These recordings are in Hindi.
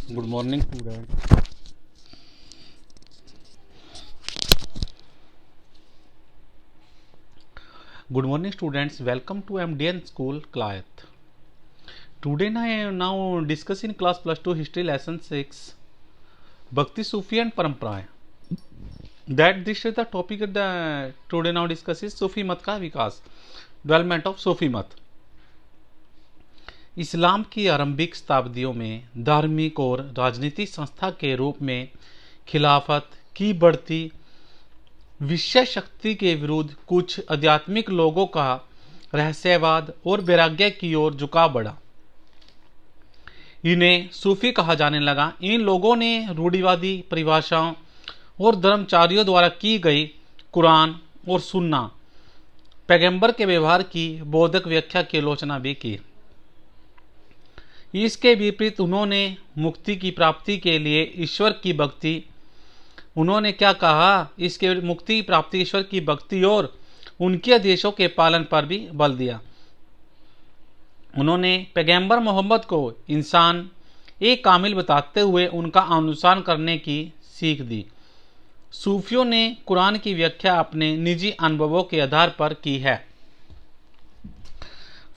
Good morning, student. Good morning, students. Welcome to MDN School, Clayth. Today, I am now discussing class plus 2 history lesson 6, Bhakti, Sufi and Paramparaएं. That this is the topic of the today now discusses Sufi मत का विकास, development of Sufi मत. इस्लाम की आरंभिक शताब्दियों में धार्मिक और राजनीतिक संस्था के रूप में खिलाफत की बढ़ती विषय शक्ति के विरुद्ध कुछ आध्यात्मिक लोगों का रहस्यवाद और वैराग्य की ओर झुकाव बढ़ा। इन्हें सूफी कहा जाने लगा। इन लोगों ने रूढ़िवादी परिभाषाओं और धर्मचारियों द्वारा की गई कुरान और सुन्ना पैगंबर के व्यवहार की बौद्धिक व्याख्या की आलोचना भी की। इसके विपरीत उन्होंने मुक्ति की प्राप्ति के लिए ईश्वर की भक्ति उन्होंने क्या कहा, इसके मुक्ति की प्राप्ति ईश्वर की भक्ति और उनके आदेशों के पालन पर भी बल दिया। उन्होंने पैगंबर मोहम्मद को इंसान एक कामिल बताते हुए उनका अनुसरण करने की सीख दी। सूफियों ने कुरान की व्याख्या अपने निजी अनुभवों के आधार पर की है।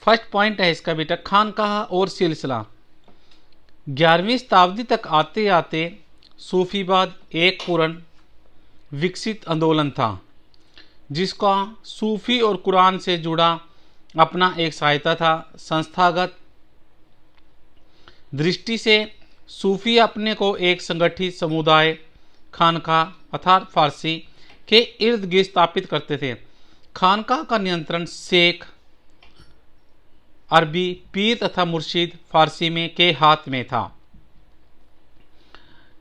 फर्स्ट पॉइंट है इसका बेटा खानकाह और सिलसिला। 11वीं शताब्दी तक आते आते सूफीवाद एक पूर्ण विकसित आंदोलन था, जिसका सूफी और कुरान से जुड़ा अपना एक सहायता था। संस्थागत दृष्टि से सूफी अपने को एक संगठित समुदाय खानकाह अर्थात फारसी के इर्द गिर्द स्थापित करते थे। खानकाह का नियंत्रण शेख अरबी पीर तथा मुर्शिद फारसी में के हाथ में था।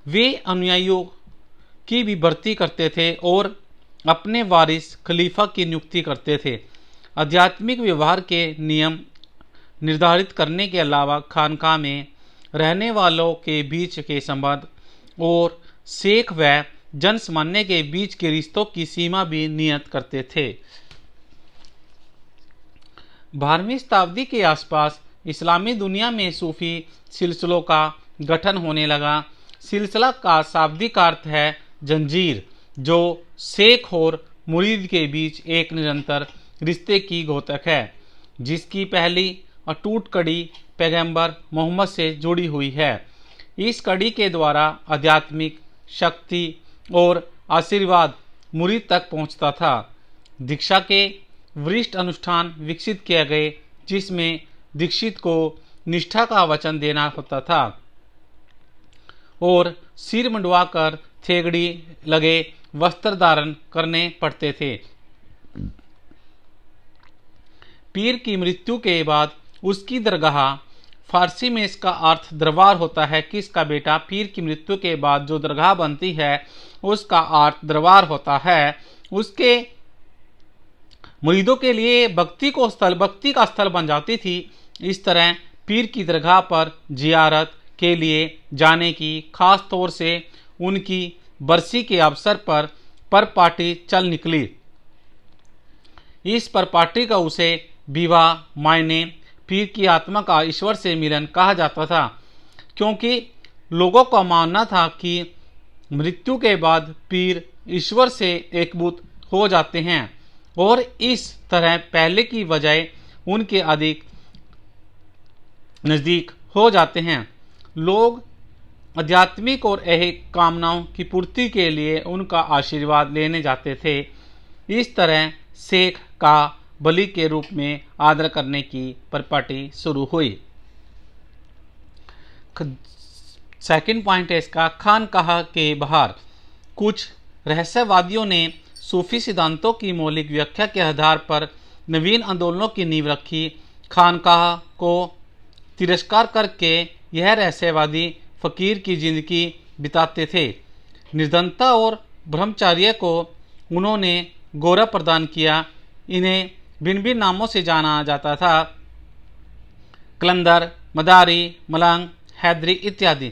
वे अनुयायियों की भी भर्ती करते थे और अपने वारिस खलीफा की नियुक्ति करते थे। आध्यात्मिक व्यवहार के नियम निर्धारित करने के अलावा खानकाह में रहने वालों के बीच के संबंध और शेख व जनसामान्य के बीच के रिश्तों की सीमा भी नियत करते थे। 12वीं शताब्दी के आसपास इस्लामी दुनिया में सूफी सिलसिलों का गठन होने लगा। सिलसिला का शाब्दिक अर्थ है जंजीर, जो शेख और मुरीद के बीच एक निरंतर रिश्ते की घोतक है, जिसकी पहली अटूट कड़ी पैगंबर मोहम्मद से जुड़ी हुई है। इस कड़ी के द्वारा आध्यात्मिक शक्ति और आशीर्वाद मुरीद तक पहुंचता था। दीक्षा के वरिष्ठ अनुष्ठान विकसित किए गए, जिसमें दीक्षित को निष्ठा का वचन देना होता था और सिर मुंडवाकर थेगड़ी लगे वस्त्र धारण करने पड़ते थे। पीर की मृत्यु के बाद उसकी दरगाह, फारसी में इसका अर्थ दरबार होता है। किसका बेटा? पीर की मृत्यु के बाद जो दरगाह बनती है उसका अर्थ दरबार होता है। उसके मुरीदों के लिए भक्ति का स्थल बन जाती थी। इस तरह पीर की दरगाह पर जियारत के लिए जाने की, खास तौर से उनकी बरसी के अवसर पर पार्टी चल निकली। इस पर पार्टी का उसे विवाह मायने पीर की आत्मा का ईश्वर से मिलन कहा जाता था, क्योंकि लोगों का मानना था कि मृत्यु के बाद पीर ईश्वर से एकभूत हो जाते हैं और इस तरह पहले की बजाय उनके अधिक नज़दीक हो जाते हैं। लोग आध्यात्मिक और ऐहिक कामनाओं की पूर्ति के लिए उनका आशीर्वाद लेने जाते थे। इस तरह शेख का बलि के रूप में आदर करने की परिपाटी शुरू हुई। सेकंड पॉइंट है इसका खानकाह के बाहर। कुछ रहस्यवादियों ने सूफी सिद्धांतों की मौलिक व्याख्या के आधार पर नवीन आंदोलनों की नींव रखी। खानकाह को तिरस्कार करके यह रहस्यवादी फकीर की जिंदगी बिताते थे। निर्धनता और ब्रह्मचर्य को उन्होंने गौरव प्रदान किया। इन्हें भिन्न भिन्न नामों से जाना जाता था, कलंदर, मदारी, मलंग, हैदरी इत्यादि।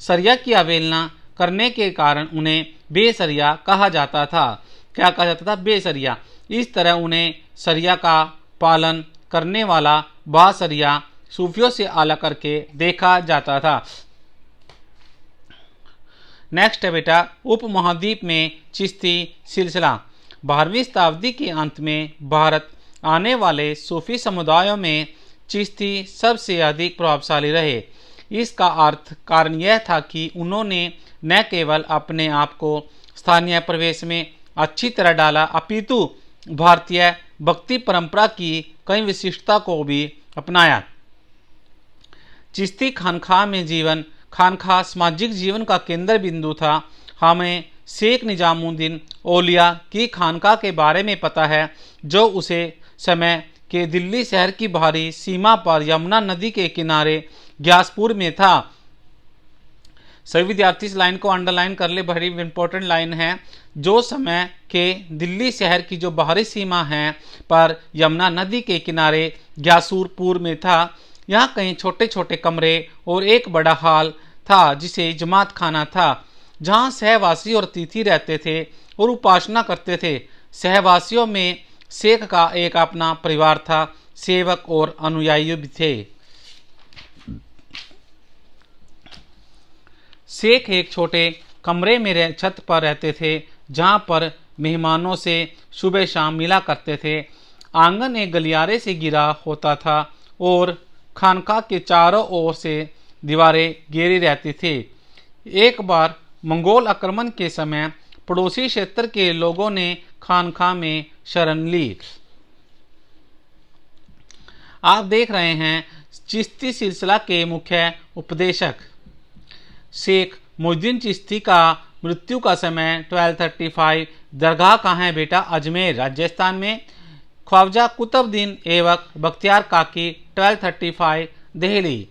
सरिया की अवहेलना करने के कारण उन्हें बेसरिया कहा जाता था। क्या कहा जाता था? बेसरिया। इस तरह उन्हें सरिया का पालन करने वाला बासरिया सूफियों से अलग करके देखा जाता था। नेक्स्ट है बेटा उपमहाद्वीप में चिश्ती सिलसिला। 12वीं शताब्दी के अंत में भारत आने वाले सूफी समुदायों में चिश्ती सबसे अधिक प्रभावशाली रहे। इसका कारण यह था कि उन्होंने न केवल अपने आप को स्थानीय प्रवेश में अच्छी तरह डाला, अपितु भारतीय भक्ति परंपरा की कई विशिष्टता को भी अपनाया। चिश्ती खानखा सामाजिक जीवन का केंद्र बिंदु था। हमें शेख निजामुद्दीन औलिया की खानका के बारे में पता है, जो उसे समय के दिल्ली शहर की बाहरी सीमा पर यमुना नदी के किनारे ग्यासपुर में था। सभी विद्यार्थी इस लाइन को अंडरलाइन कर ले, बड़ी इंपॉर्टेंट लाइन है। जो समय के दिल्ली शहर की जो बाहरी सीमा है पर यमुना नदी के किनारे ग्यासुरपुर में था। यहाँ कई छोटे छोटे कमरे और एक बड़ा हॉल था जिसे जमात खाना था, जहाँ सहवासी और अतिथि रहते थे और उपासना करते थे। सहवासियों में शेख का एक अपना परिवार था, सेवक और अनुयायी भी थे। शेख एक छोटे कमरे में छत पर रहते थे, जहाँ पर मेहमानों से सुबह शाम मिला करते थे। आंगन एक गलियारे से घिरा होता था और खानका के चारों ओर से दीवारें घेरी रहती थी। एक बार मंगोल आक्रमण के समय पड़ोसी क्षेत्र के लोगों ने खानका में शरण ली। आप देख रहे हैं चिश्ती सिलसिला के मुख्य उपदेशक शेख मुहिद्दीन चिश्ती का मृत्यु का समय 1235। दरगाह कहाँ है बेटा? अजमेर राजस्थान में। ख्वाजा कुतुबुद्दीन ऐबक बख्तियार काकी 1235 दिल्ली।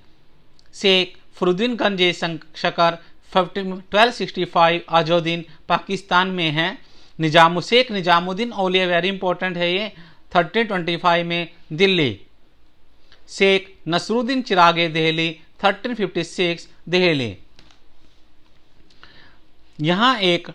शेख फरुद्दीन गंजे शकर 1265 अजौद्दीन पाकिस्तान में है। शेख निजामुद्दीन औलिया वेरी इंपॉर्टेंट है ये 1325 में दिल्ली। शेख नसरुद्दीन चिरागे दिल्ली 1356 दिल्ली। यहाँ एक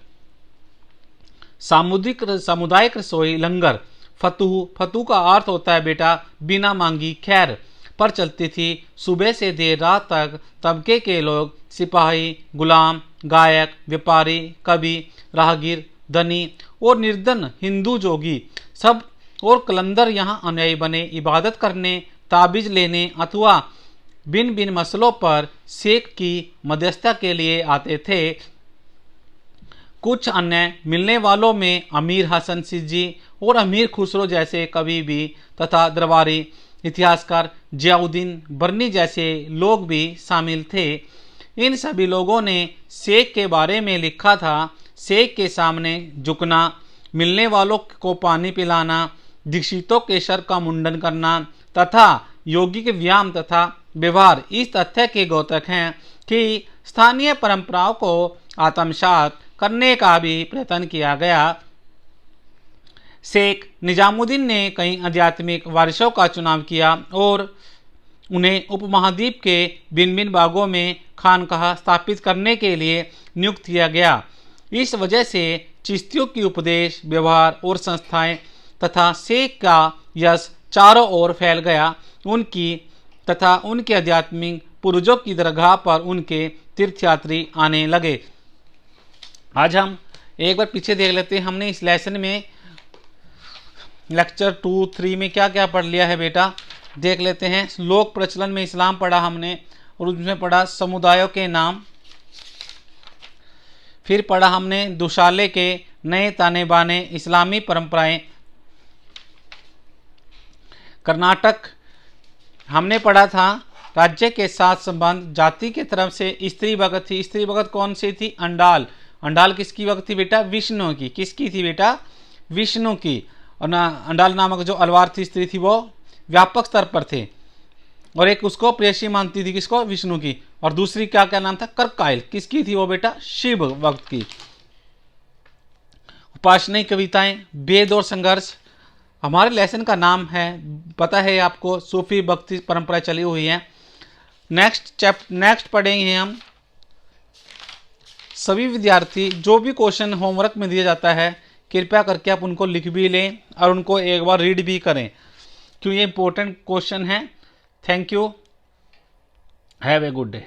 सामुदायिक रसोई लंगर फतू का अर्थ होता है बेटा बिना मांगी खैर पर चलती थी। सुबह से देर रात तक तबके के लोग, सिपाही, गुलाम, गायक, व्यापारी, कवि, राहगीर, धनी और निर्धन, हिंदू, जोगी सब और कलंदर यहाँ अनुयायी बने इबादत करने, ताबीज लेने अथवा भिन्न भिन्न मसलों पर शेख की मध्यस्थता के लिए आते थे। कुछ अन्य मिलने वालों में अमीर हसन सिज्जी और अमीर खुसरो जैसे कवि भी तथा दरबारी इतिहासकार जियाउद्दीन बर्नी जैसे लोग भी शामिल थे। इन सभी लोगों ने शेख के बारे में लिखा था। शेख के सामने झुकना, मिलने वालों को पानी पिलाना, दीक्षितों के सर का मुंडन करना तथा योगी के व्यायाम तथा व्यवहार इस तथ्य के द्योतक हैं कि स्थानीय परंपराओं को आत्मसात करने का भी प्रयत्न किया गया। शेख निजामुद्दीन ने कई आध्यात्मिक वारिसों का चुनाव किया और उन्हें उपमहाद्वीप के भिन्न भिन्न भागों में खानकाह स्थापित करने के लिए नियुक्त किया गया। इस वजह से चिश्तियों की उपदेश, व्यवहार और संस्थाएं तथा शेख का यश चारों ओर फैल गया। उनके आध्यात्मिक पूर्वजों की दरगाह पर उनके तीर्थयात्री आने लगे। आज हम एक बार पीछे देख लेते हैं। हमने इस लेसन में लेक्चर 2-3 में क्या क्या पढ़ लिया है बेटा, देख लेते हैं। लोक प्रचलन में इस्लाम पढ़ा हमने और उसमें पढ़ा समुदायों के नाम। फिर पढ़ा हमने दुशाले के नए ताने बाने इस्लामी परंपराएं। कर्नाटक हमने पढ़ा था राज्य के साथ संबंध। जाति के तरफ से स्त्री भगत थी। स्त्री भगत कौन सी थी? अंडाल। अंडाल किसकी भक्त थी बेटा? विष्णु की। किसकी थी बेटा? विष्णु की। और अंडाल नामक जो अलवार थी स्त्री थी वो व्यापक स्तर पर थे और एक उसको प्रेयसी मानती थी। किसको? विष्णु की। और दूसरी क्या क्या नाम था? करकाइल। किसकी थी वो बेटा? शिव भक्त की। उपासनाई कविताएं, वेद और संघर्ष। हमारे लेसन का नाम है, पता है आपको, सूफी भक्ति परंपरा चली हुई है। नेक्स्ट पढ़ेंगे हम। सभी विद्यार्थी जो भी क्वेश्चन होमवर्क में दिया जाता है कृपया करके आप उनको लिख भी लें और उनको एक बार रीड भी करें, क्यों ये इंपॉर्टेंट क्वेश्चन है। Thank you, have a good day.